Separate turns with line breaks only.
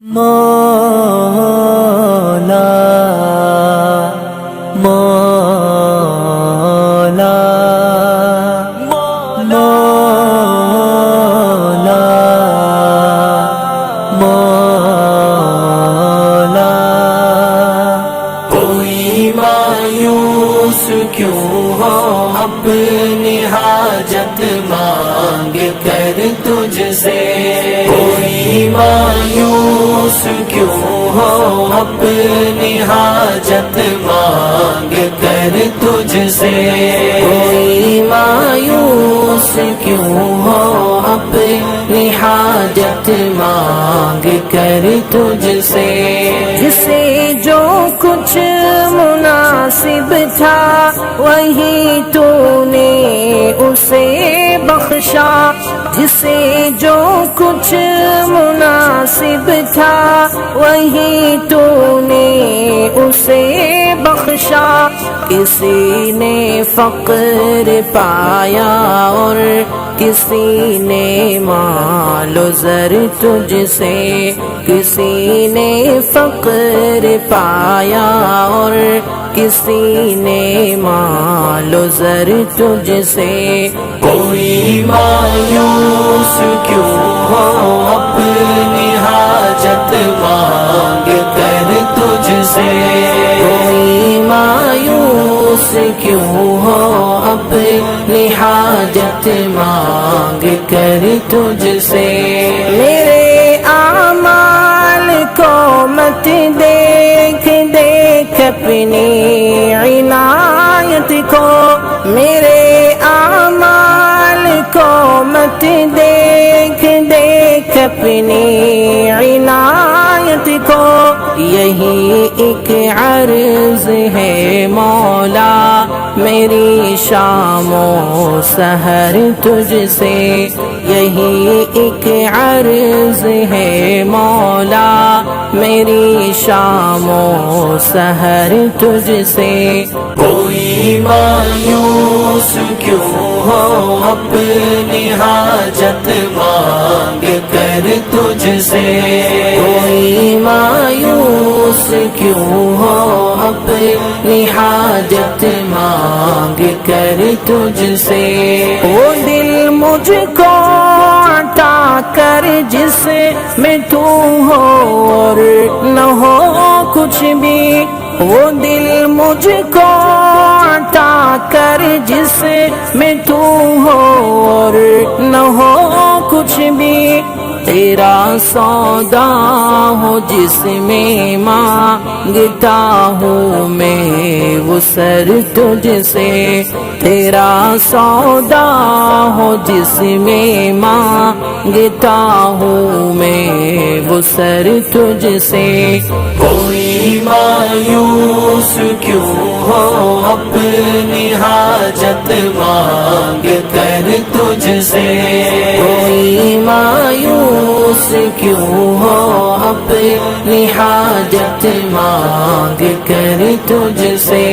مولا مولا مولا مولا
کوئی مایوس کیوں ہو اپنی حاجت مانگ کر تجھ سے، کوئی مایوس کیوں ہو اپنی حاجت مانگ کر تجھ سے، کوئی مایوس کیوں ہو اپنی حاجت مانگ کر تجھ سے،
جسے جو کچھ مناسب تھا وہی تو نے اسے بخشا، جسے جو کچھ مناسب تھا وہی تو نے اسے بخشا، کسی نے فقر پایا اور کسی نے مال و زر تجھ سے، کسی نے فقر پایا اور کسی نے مال و زر تجھ سے،
کوئی مایوس کیوں ہو اپنی حاجت مانگ کر تجھ سے،
کوئی مایوس کیوں ہو اپنی حاجت مانگ کر تجھ سے، میرے اعمال کو مت دیکھ دیکھ اپنی عنایت کو، میرے اعمال کو مت دیکھ دیکھ اپنی عنایت کو، یہی ایک عرض ہے مولا میری شام و سحر تجھ سے، یہی ایک عرض ہے مولا میری شام و سحر تجھ سے،
کوئی مایوس کیوں ہو اپنی حاجت مانگ کر تجھ سے،
کوئی مایوس کیوں ہو اپنی حاجت مانگ کر تجھ سے، وہ دل مجھ کو عطا کر جس میں تو ہو اور نہ ہو کچھ بھی، وہ دل مجھ کو عطا کر جس میں تو ہو اور نہ ہو کچھ بھی، تیرا سودا ہو جس میں مانگتا ہوں میں وہ سر تجھ سے، تیرا سودا ہو جس میں مانگتا ہوں میں وہ سر تجھ سے،
کوئی مایوس کیوں ہو اپنی حاجت مانگ کر تجھ سے،
کوئی مایوس کیوں ہو اپنی حاجت مانگ کر تجھ سے۔